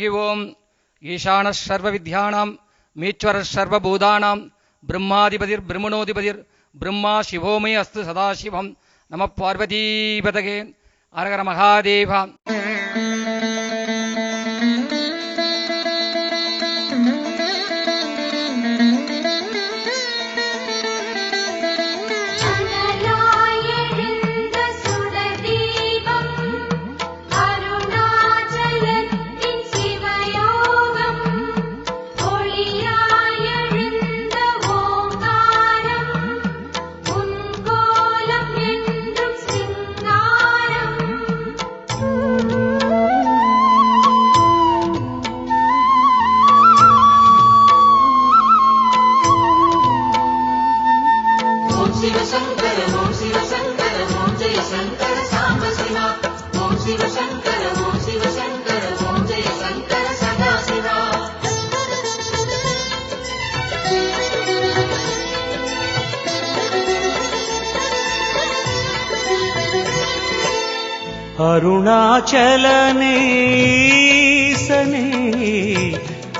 हरि ओम ईशानः सर्वविद्यानां मीश्वरः सर्वभूतानां ब्रह्माधिपतिर्ब्रह्मणोऽधिपतिर् ब्रह्मा शिवो मे अस्तु सदाशिवं नमः पार्वतीपतये हर हर महादेव। அருணாச்சலனே ஈசனே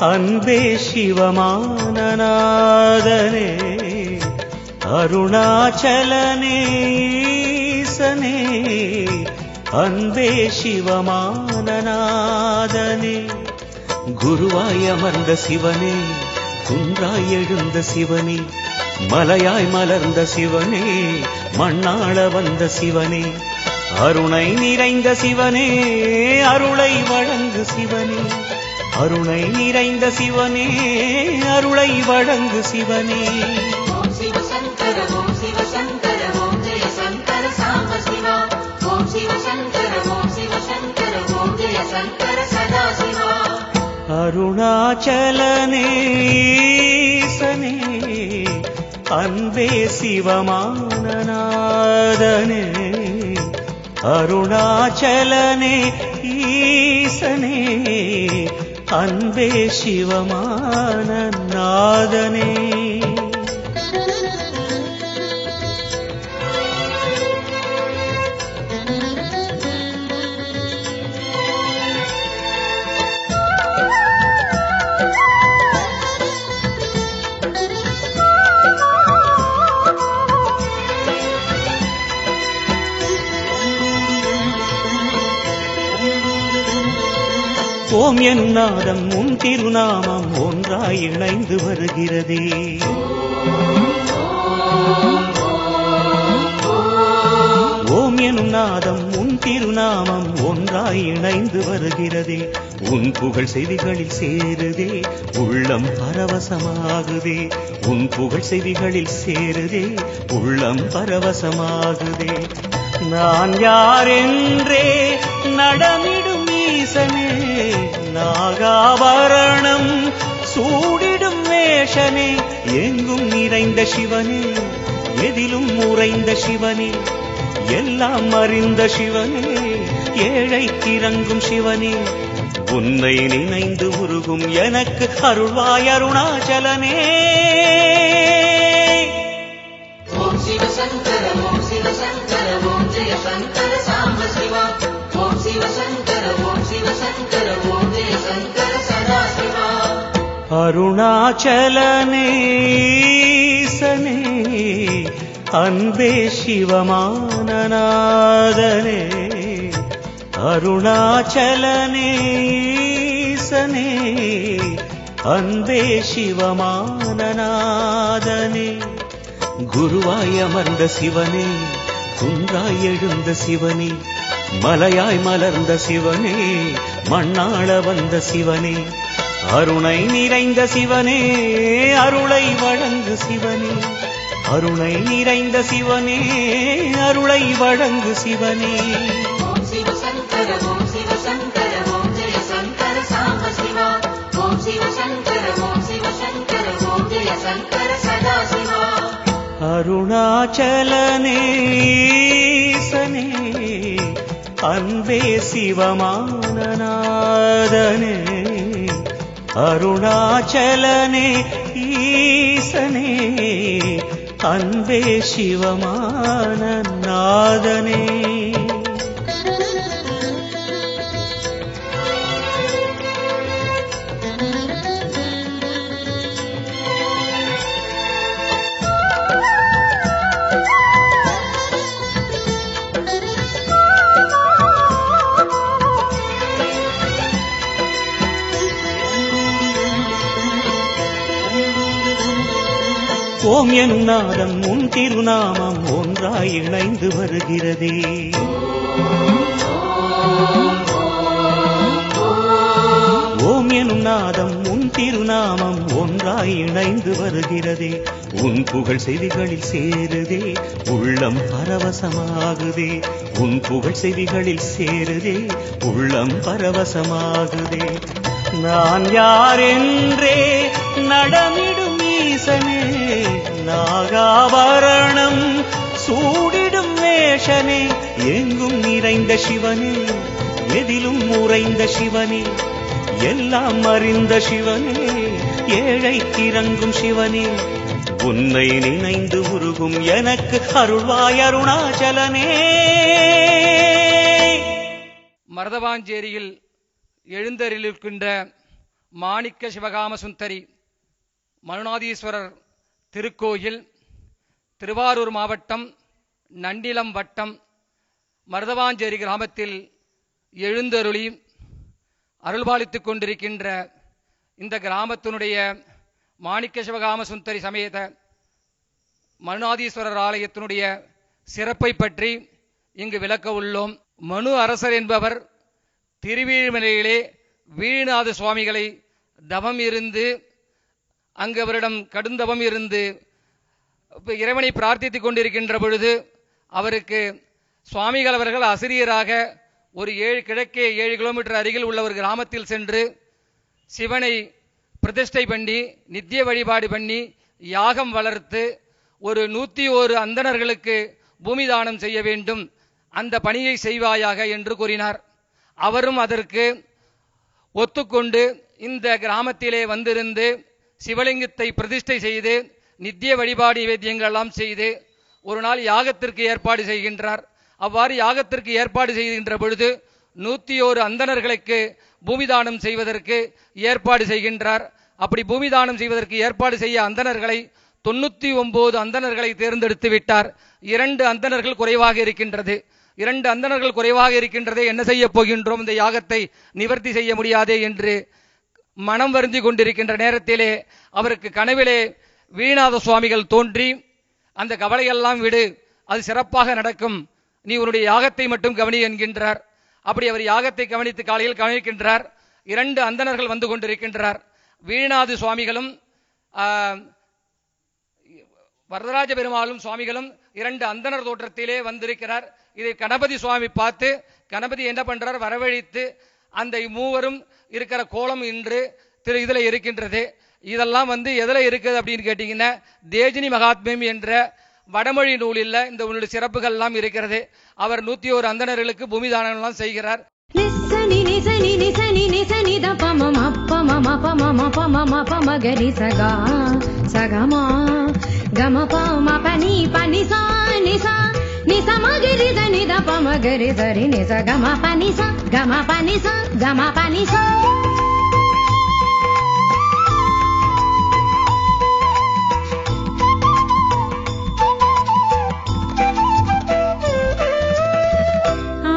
அன்பே சிவமானநாதனே அருணாச்சலனே ஈசனே அன்பே சிவமானநாதனே குருவாய் அமர்ந்த சிவனே குன்றாய் எழுந்த சிவனே மலையாய் மலர்ந்த சிவனே மண்ணாள வந்த சிவனே அருணை நிறைந்த சிவனே அருளை வழங்கு சிவனே அருணை நிறைந்த சிவனே அருளை வழங்கு சிவனே ஓம் சிவ சங்கர ஓம் சிவ சங்கர ஓம் ஜெய சங்கர சாம்ப சிவா ஓம் சிவ சங்கர ஓம் சிவ சங்கர ஓம் ஜெய சங்கர சதா சிவா அருணாச்சலனே ஈசனே அன்பே சிவமானநாதனே அருணாச்சலனே ஈசனே அன்பே சிவமானநாதனே ஓம் எனும் நாதம் உன் திருநாமம் ஒன்றாய் இணைந்து வருகிறதே ஓம் எனும் நாதம் உன் திருநாமம் ஒன்றாய் இணைந்து வருகிறதே உன் புகழ் செவிகளில் சேருதே உள்ளம் பரவசமாகுதே உன் புகழ் செவிகளில் சேருதே உள்ளம் பரவசமாகுதே நான் யாரென்றே நடமிடும் ஈசனே நாகாபரணம் சூடிடும் வேஷனே எங்கும் நிறைந்த சிவனே எதிலும் உறைந்த சிவனே எல்லாம் அறிந்த சிவனே ஏழைக்கு இறங்கும் சிவனே உன்னை நினைந்து உருகும் எனக்கு அருள்வாய் அருணாச்சலனே ஓம் சிவ சங்கர ஓம் சிவ சங்கர ஓம் ஜெய சங்கர சாம்ப சிவா ஓம் சிவ சங்கர ஓம் சிவ சங்கர ஓம் ஜெய சங்கர சதா சிவா அருணாச்சலனே ஈசனே அன்பே சிவமானநாதனே அருணாச்சலனே ஈசனே அன்பே சிவமானநாதனே குருவாய் அமர்ந்த சிவனே குன்றாய் எழுந்த சிவனே மலையாய் மலர்ந்த சிவனே மண்ணாள வந்த சிவனே அருணை நிறைந்த சிவனே அருளை வழங்கு சிவனே அருணை நிறைந்த சிவனே அருளை வழங்கு சிவனே ஓம் சிவ சங்கர ஓம் சிவ சங்கர ஓம் ஜெய சங்கர சாம்ப சிவா ஓம் சிவ சங்கர ஓம் சிவ சங்கர ஓம் ஜெய சங்கர சதா சிவா அருணாச்சலனே ஈசனே அன்பே சிவமானநாதனே அருணாச்சலனே ஈசனே அன்பே சிவமானநாதனே ஓம் எனும் நாதம் உன் திருநாமம் ஒன்றாய் இணைந்து வருகிறதே. ஓம் எனும் நாதம் உன் திருநாமம் ஒன்றாய் இணைந்து வருகிறதே. உன் புகழ் செவிகளில் சேருதே, உள்ளம் பரவசமாகுதே. உன் புகழ் செவிகளில் சேருதே, உள்ளம் பரவசமாகுதே. நான் யாரென்றே நடமிடும் ஈசனே, நாகாபரணம் சூடிடும் வேஷனே, எங்கும் நிறைந்த சிவனே, எதிலும் உறைந்த சிவனே, எல்லாம் அறிந்த சிவனே, ஏழைக்கு இறங்கும் சிவனே, உன்னை நினைந்து உருகும் எனக்கு அருள்வாய் அருணாச்சலனே. மருதவாஞ்சேரியில் எழுந்தருளிருக்கின்ற மாணிக்க சிவகாம சுந்தரி மருணாதீஸ்வரர் திருக்கோயில் திருவாரூர் மாவட்டம் நண்டிலம் வட்டம் மருதவாஞ்சேரி கிராமத்தில் எழுந்தருளி அருள்பாலித்துக் கொண்டிருக்கின்ற இந்த கிராமத்தினுடைய மாணிக்க சிவகாம சுந்தரி சமேத மருணாதீஸ்வரர் ஆலயத்தினுடைய சிறப்பை பற்றி இங்கு விளக்க உள்ளோம். மனு அரசர் என்பவர் திருவீழ்மலையிலே வீழ்நாத சுவாமிகளை தவம் இருந்து அங்கு அவரிடம் கடுந்தவம் இருந்து இறைவனை பிரார்த்தித்துக் கொண்டிருக்கின்ற பொழுது அவருக்கு சுவாமிகள் அவர்கள் ஆசிரியராக ஒரு கிழக்கே 7 கிலோமீட்டர் அருகில் உள்ள ஒரு கிராமத்தில் சென்று சிவனை பிரதிஷ்டை பண்ணி நித்திய வழிபாடு பண்ணி யாகம் வளர்த்து ஒரு 101 அந்தணர்களுக்கு பூமி தானம் செய்ய வேண்டும், அந்த பணியை செய்வாயாக என்று கூறினார். அவரும் அதற்கு ஒத்துக்கொண்டு இந்த கிராமத்திலே வந்திருந்து சிவலிங்கத்தை பிரதிஷ்டை செய்து நித்திய வழிபாடு நிவேத்தியங்கள் எல்லாம் செய்து ஒரு நாள் யாகத்திற்கு ஏற்பாடு செய்கின்றார். அவ்வாறு யாகத்திற்கு ஏற்பாடு செய்கின்ற பொழுது 101 அந்தணர்களுக்கு பூமிதானம் செய்வதற்கு ஏற்பாடு செய்கின்றார். அப்படி பூமிதானம் செய்வதற்கு ஏற்பாடு செய்ய அந்தணர்களை 99 அந்தணர்களை தேர்ந்தெடுத்து விட்டார். 2 அந்தணர்கள் குறைவாக இருக்கின்றது. 2 அந்தணர்கள் குறைவாக இருக்கின்றதே, என்ன செய்ய போகின்றோம், இந்த யாகத்தை நிவர்த்தி செய்ய முடியாதே என்று மனம் வருந்தி கொண்டிருக்கின்ற நேரத்திலே அவருக்கு கனவிலே வீணாத சுவாமிகள் தோன்றி அந்த கவலையெல்லாம் விடு, அது சிறப்பாக நடக்கும், நீ உன்னுடைய யாகத்தை மட்டும் கவனி என்கின்றார். அப்படி அவர் யாகத்தை கவனித்து காலையில் கவனிக்கின்றார். 2 அந்தணர்கள் வந்து கொண்டிருக்கின்றார். வீணாது சுவாமிகளும் வரதராஜ பெருமாளும் சுவாமிகளும் 2 அந்தணர் தோற்றத்திலே வந்திருக்கிறார். இதை கணபதி சுவாமி பார்த்து கணபதி என்ன பண்றார், வரவழைத்து அந்த மூவரும் இருக்கிற கோலம் இன்று இதுல இருக்கின்றது. இதெல்லாம் எதுல இருக்குது அப்படின்னு கேட்டீங்கன்னா தேஜினி மகாத்மியம் என்ற வடமொழி நூலில் இந்த உன்னுடைய சிறப்புகள் எல்லாம் இருக்கிறது. அவர் 101 அந்தணர்களுக்கு பூமி தானம் எல்லாம் செய்கிறார்.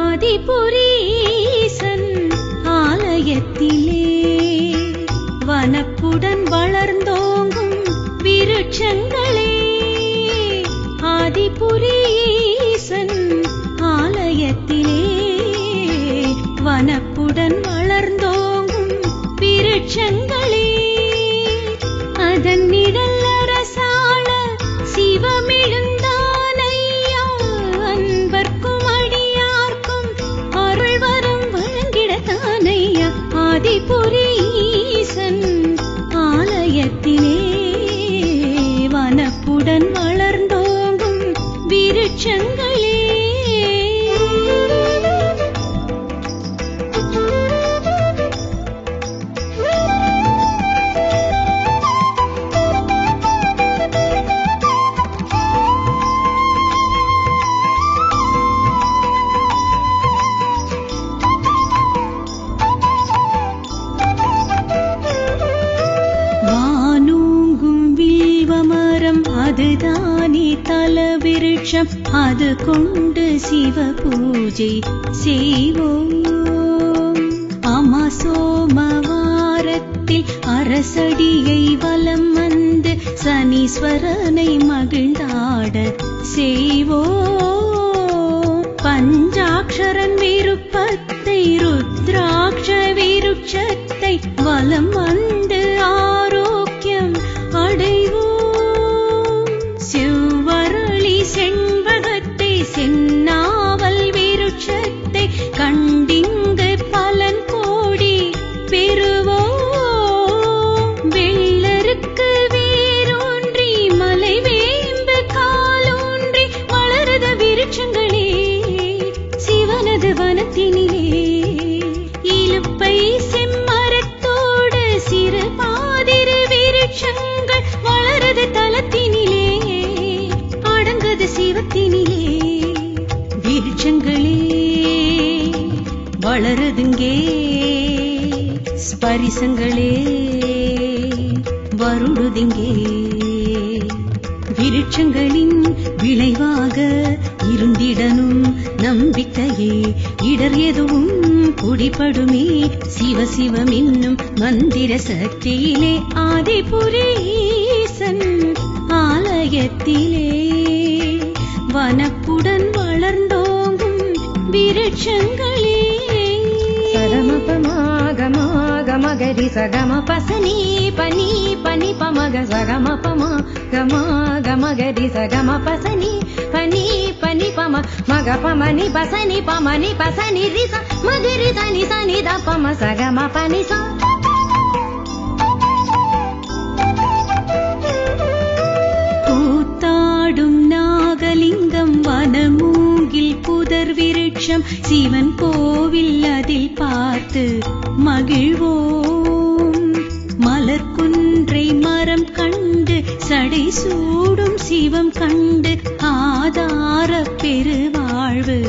ஆதிபுரீசன் ஆலயத்திலே வனப்புடன் வளர்ந்தோங்கும் விருட்சங்களே, ஆதிபுரீசன் ஆலயத்திலே வனப்புடன் வளர்ந்தோங்கும் விருட்சங்களே, அதன் நிழல் அரசாள சிவமெழுந்தானையா, அன்பர்க்கும் அடியார்க்கும் அருள் வரம் வழங்கிடத்தானையா, ஆதிபுரீசன் ஆலயத்திலே வனப்புடன் வளர்ந்தோங்கும் விருட்சங்களே. அதுதானே தல விருட்சம், அது கொண்டு சிவ பூஜை செய்வோம். அமாசோமவாரத்தில் அரசடியை வலம் வந்து சனீஸ்வரனை மகிழ்ந்தாட செய்வோம். பஞ்சாட்சரன் விருப்பத்தை ருத்ராட்ச விருட்சத்தை வலம் வந்து ஆரோக்கியம் அடைவோம். செவ்வரளி செண்பகத்தை செந்நாவல் விருட்சத்தை கண்டிங்கு பலன் கோடி பெறுவோம். வெள்ளருக்கு வேரூன்றி மலை வேம்பு காலூன்றி வளருத விருட்சங்களே சிவனது வனத்தினிலே. இலுப்பை செம்மரத்தோடு சிறு பாதிரு விருட்சங்கள் வளருது தலத்தினிலே அடங்குது சிவத்தினிலே. விருட்சங்களே வளருதுங்கே ஸ்பரிசங்களே வருடுதிங்கே. விருட்சங்களின் விளைவாக இருந்திடனும் நம்பிக்கையே இடர் எதுவும் குடிபடுமே. சிவ சிவம் என்னும் மந்திர சக்தியிலே ஆதிபுரீசன் ஆலயத்திலே வனப்புடன் வளர்ந்தோங்கும் விருட்சங்களே. சகமபமாகமாகமகரி சகம பசனி பனி பனி பமக சகம பமா கமா கமகரி சகம பசனி பனி பனி பம மக பமனி பசனி பமனி பசனி ரிச மகரி தனி சனி த பம சகம பனி ச. கூத்தாடும் நாகலிங்கம் வனமூங்கில் புதர் விருட்சம் சிவன் கோவில் அதில் பார்த்து மகிழ்வோம். மலர்குன்றை மரம் கண்டு சடை சூடும் சிவம் கண்டு ஆதார பெருவாழ்வு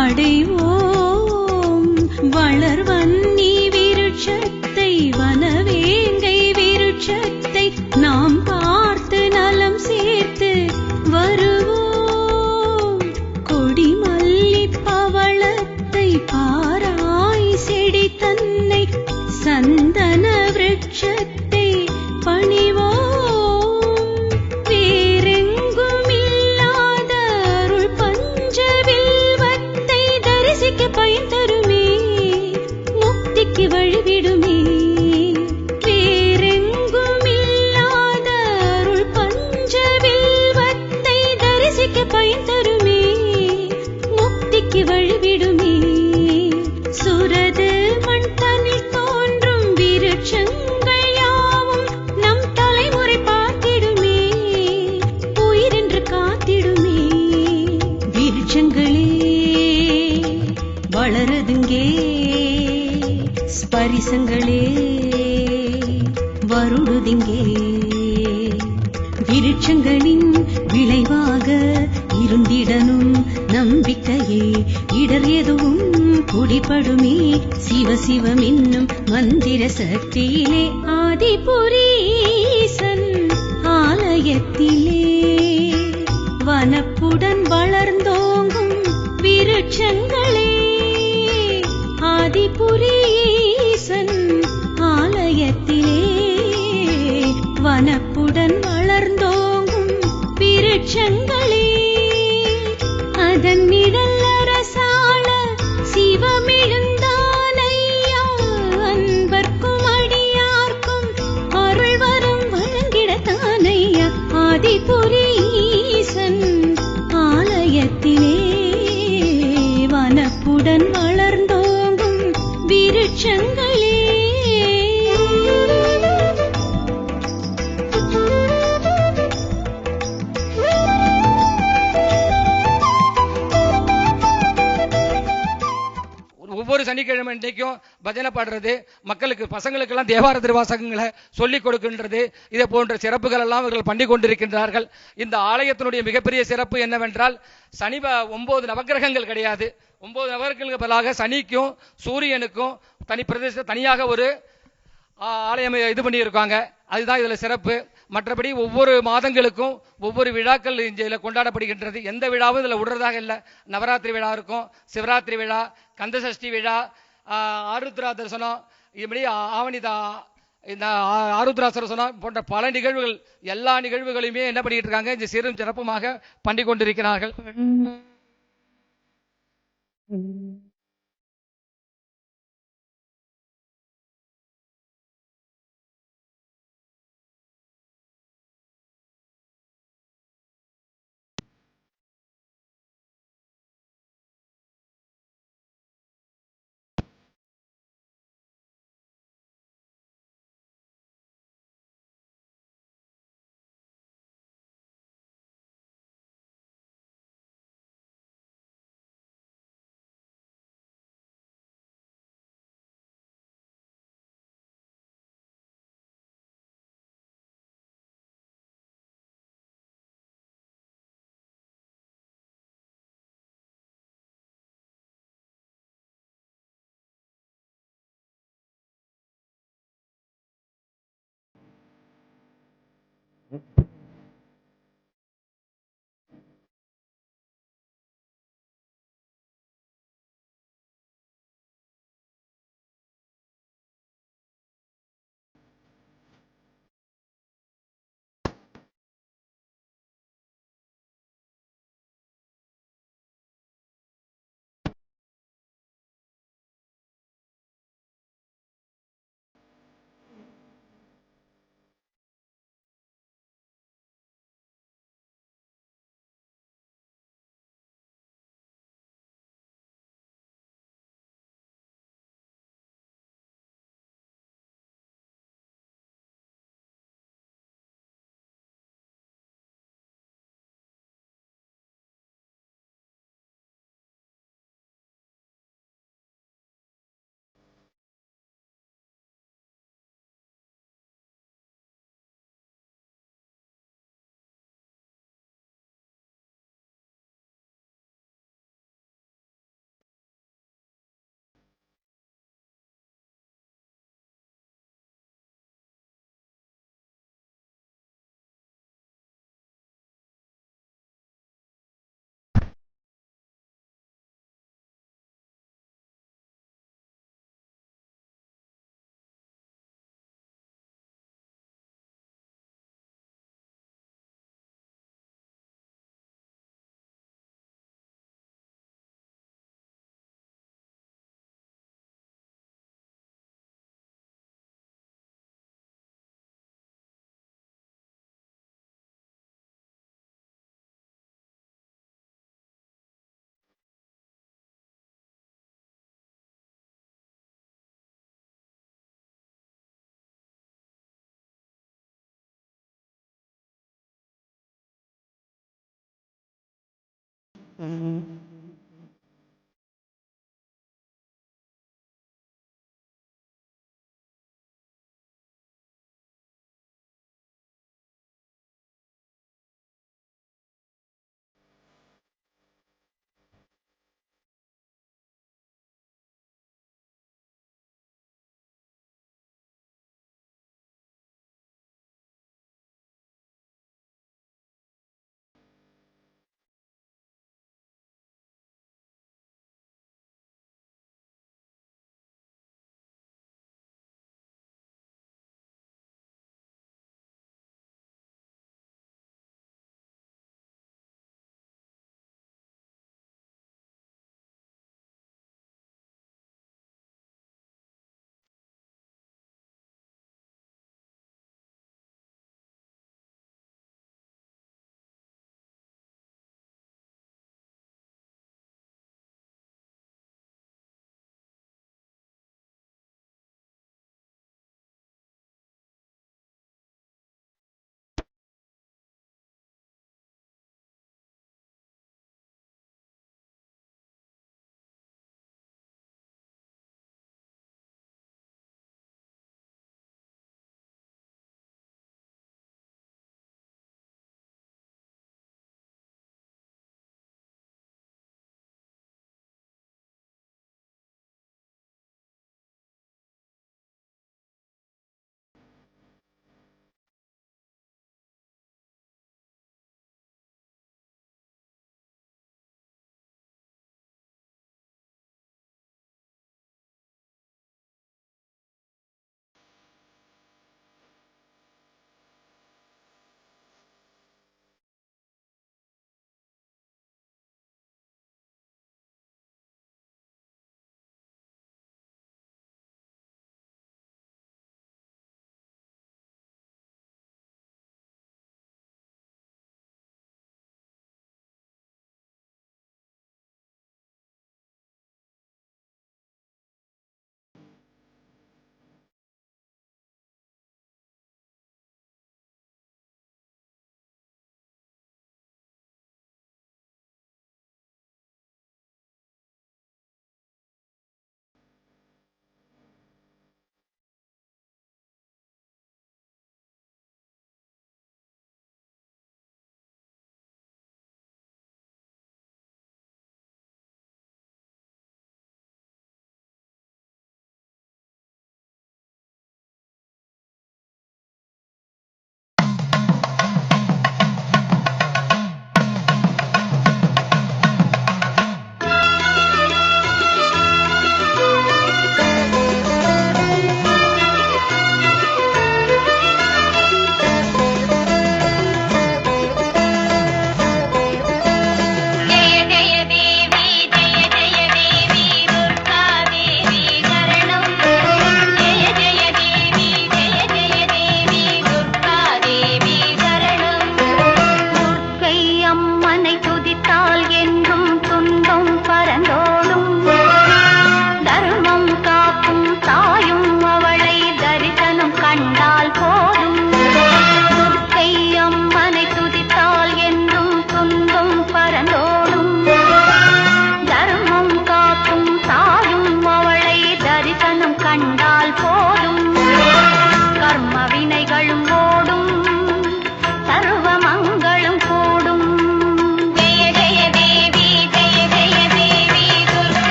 அடைவோம். வளர்வன்னி விருட்சத்தை வனவேங்கை விருட்சத்தை நாம் பார்த்து நலம் சேர்த்து வருவோம். கொடிமல்லி பவளத்தை பாராய் செடி தன்னை சந்தன விருட்சத்தை பணிவோம். வேறெங்கும் இல்லாத அருள் பஞ்சவில்வத்தை தரிசிக்க பயன் தருமே முக்திக்கு வழிவிடுமே. வேறெங்கும் இல்லாத அருள் பஞ்சவில்வத்தை தரிசிக்க பயன் தருமே முக்திக்கு வழிவிடுமே. சுரது மண் தனில் தோன்றும் விருட்சங்கள் யாவும் நம் தலைமுறை பார்த்திடுமே உயிரென்று காத்திடுமே. விருட்சங்களே வளருதுங்கே ஸ்பரிசங்களே வருடுதிங்கே. விருட்சங்களின் விளைவாக இருந்திடனும் நம்பிக்கையே இடர் எதுவும் குடிபடுமே. சிவ சிவம் என்னும் மந்திர சக்தியிலே ஆதிபுரீசன் ஆலயத்திலே வனப்புடன் வளர்ந்தோங்கும் விருட்சங்களே. ஆதிபுரீசன் ஆலயத்திலே வனப்புடன் வளர்ந்தோங்கும் விருட்சங்களே. அதன் நிழல் அரசாள சிவமெழுந்தானையா அன்பர்க்கும் அடியார்க்கும் அருள் வரம் வழங்கிடத்தானையா. ஆதிபுரீசன் ஆலயத்திலே வனப்புடன் வளர்ந்தோங்கும் விருட்சங்களே. ஒவ்வொரு சனிக்கிழமை இன்றைக்கும் பஜனை பாடுறது, மக்களுக்கு பசங்களுக்கெல்லாம் தேவார திருவாசகங்களை சொல்லிக் கொடுக்கின்றது, இதை போன்ற சிறப்புகள் எல்லாம் இவர்கள் பண்ணி கொண்டிருக்கின்றார்கள். இந்த ஆலயத்தினுடைய மிகப்பெரிய சிறப்பு என்னவென்றால் சனி 9 நவக்கிரகங்கள் கிடையாது. 9 நவக்கிரகங்களுக்கு பதிலாக சனிக்கும் சூரியனுக்கும் தனியாக ஒரு ஆலயம் இது பண்ணியிருக்காங்க. அதுதான் இதில் சிறப்பு. மற்றபடி ஒவ்வொரு மாதங்களுக்கும் ஒவ்வொரு விழாக்கள் இதில் கொண்டாடப்படுகின்றது. எந்த விழாவும் இதில் விடுறதாக இல்லை. நவராத்திரி விழா இருக்கும், சிவராத்திரி விழா, கந்தசஷ்டி விழா, ஆருத்ரா தரிசனம், இப்படி இந்த ஆருத்ராசர் சொன்னா போன்ற பல நிகழ்வுகள், எல்லா நிகழ்வுகளையுமே என்ன பண்ணிட்டு இருக்காங்க, இந்த சிறும் சிறப்புமாக பண்ணி கொண்டிருக்கிறார்கள்.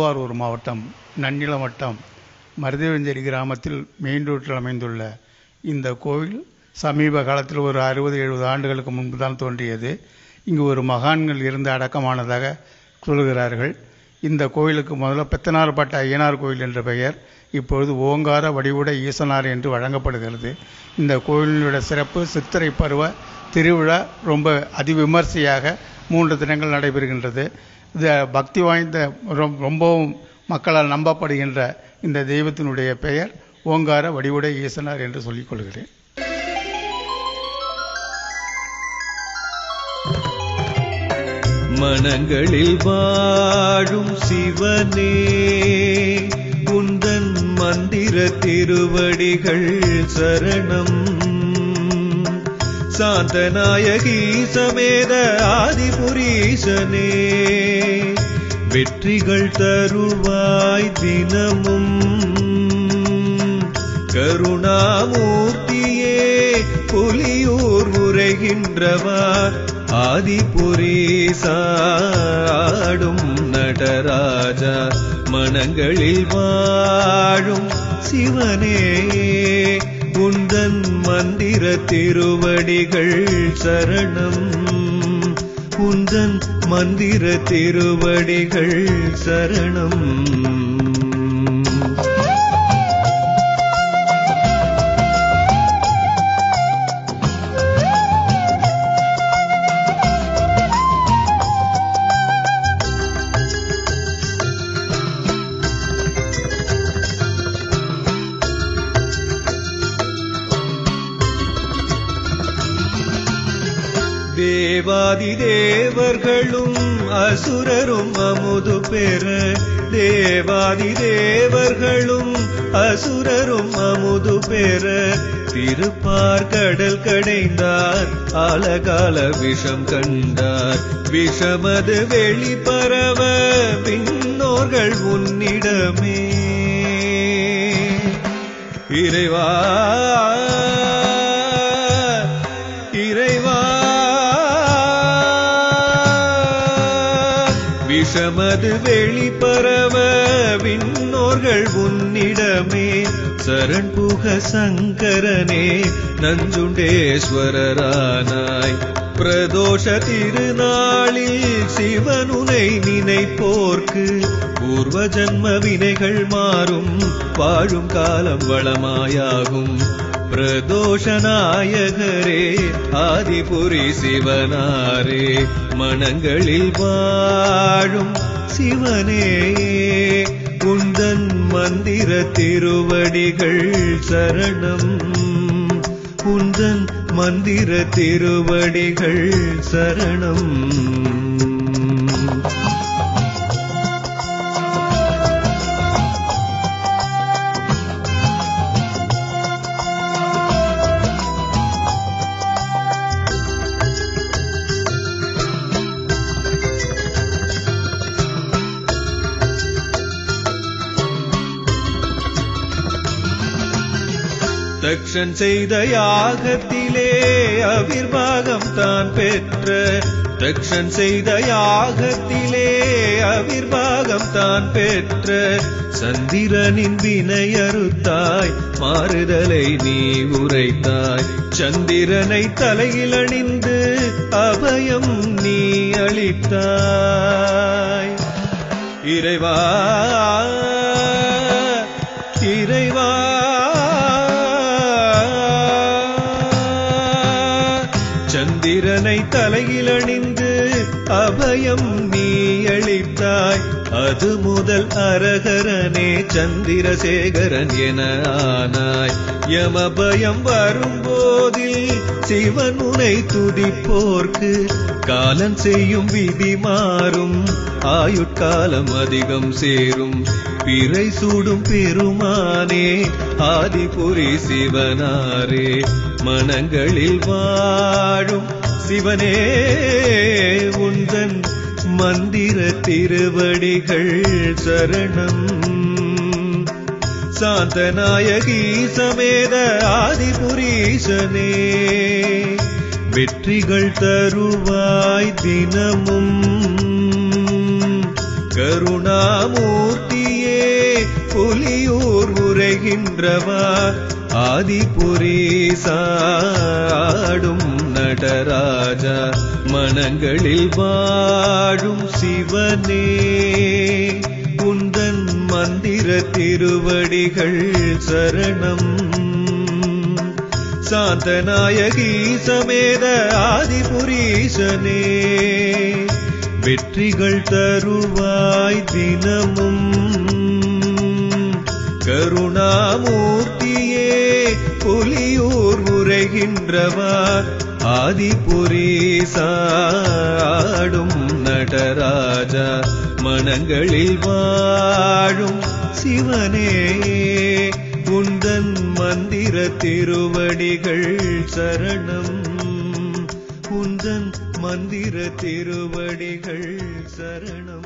திருவாரூர் மாவட்டம் நன்னிலம் வட்டம் மருதவஞ்சேரி கிராமத்தில் மெயின் ரோட்டில் அமைந்துள்ள இந்த கோவில் சமீப காலத்தில் ஒரு 60-70 ஆண்டுகளுக்கு முன்பு தான் தோன்றியது. இங்கு ஒரு மகான்கள் இருந்து அடக்கமானதாக சொல்கிறார்கள். இந்த கோவிலுக்கு முதல்ல பெத்தனார்பட்ட ஐயனார் கோவில் என்ற பெயர் இப்பொழுது ஓங்கார வடிவுடை ஈசனார் என்று வழங்கப்படுகிறது. இந்த கோவிலுடைய சிறப்பு சித்திரை பருவ திருவிழா ரொம்ப அதிவிமர்சையாக 3 தினங்கள் நடைபெறுகின்றது. இது பக்தி வாய்ந்த ரொம்பவும் மக்களால் நம்பப்படுகின்ற இந்த தெய்வத்தினுடைய பெயர் ஓங்கார வடிவுடை ஈசனார் என்று சொல்லிக் கொள்கிறேன். மனங்களில் வாழும் சிவனே உந்தன் மந்திர திருவடிகள் சரணம். சாந்தநாயகி சமேத ஆதிபுரீசனே வெற்றிகள் தருவாய் தினமும். கருணாமூர்த்தியே புலியூர் உரைகின்றவா ஆதிபுரீசாடும் நடராஜா. மனங்களில் வாழும் சிவனே உந்தன் மந்திர திருவடிகள் சரணம். உந்தன் மந்திர திருவடிகள் சரணம். தேவாதி தேவர்களும் அசுரரும் அமுது பெற. தேவாதி தேவர்களும் அசுரரும் அமுது பெற. திருப்பார் கடல் கடைந்தார் ஆலகால விஷம் கண்டார். விஷமது வெளிப்பரவ பின்னோர்கள் உன்னிடமே. இறைவா இறைவா விஷமது வெளிப்பரவ விண்ணோர்கள் உன்னிடமே. சரண் புக சங்கரனே நஞ்சுண்டேஸ்வரரானாய். பிரதோஷ திருநாளில் சிவனுனை நினைப்போர்க்கு பூர்வ ஜன்ம வினைகள் மாறும். வாழும் காலம் வளமாயாகும். பிரதோஷ நாயகரே ஆதிபுரி சிவனாரே. மனங்களில் வாழும் சிவனே உந்தன் மந்திர திருவடிகள் சரணம். உந்தன் மந்திர திருவடிகள் சரணம். தக்ஷன் செய்த யாகத்திலே அவிர்வாகம் தான் பெற்ற. தக்ஷன் செய்த யாகத்திலே அவிர்வாகம் தான் பெற்ற. சந்திரனின் வினையறுத்தாய் மாறுதலை நீ உரைத்தாய். சந்திரனை தலையில் அணிந்து அபயம் நீ அளித்தாய். இறைவா இறைவா சந்திரனை தலையில் அணிந்து அபயம் நீ அளித்தாய். அது முதல் அரகரனே சந்திரசேகரன் என ஆனாய். யமபயம் வரும்போதில் சிவன் உனை துதிப்போர்க்கு காலன் செய்யும் விதி மாறும். ஆயுட்காலம் அதிகம் சேரும். பிறை சூடும் பெருமானே ஆதிபுரி சிவனாரே. மனங்களில் வாழும் சிவனே உந்தன் மந்திர திருவடிகள் சரணம். சாந்தநாயகி சமேத ஆதிபுரீசனே வெற்றிகள் தருவாய் தினமும். கருணாமூர்த்தி புலியூர் உரைகின்றவா ஆதிபுரீசாடும் நடராஜா மனங்களில் வாழும் சிவனே உந்தன் மந்திர திருவடிகள் சரணம் சாந்தநாயகி சமேத ஆதிபுரீசனே வெற்றிகள் தருவாய் தினமும் கருணாமூர்த்தியே புலியூர் உரைகின்றவா ஆதிபுரீசாடும் நடராஜா மனங்களில் வாழும் சிவனே உந்தன் மந்திர திருவடிகள் சரணம் உந்தன் மந்திர திருவடிகள் சரணம்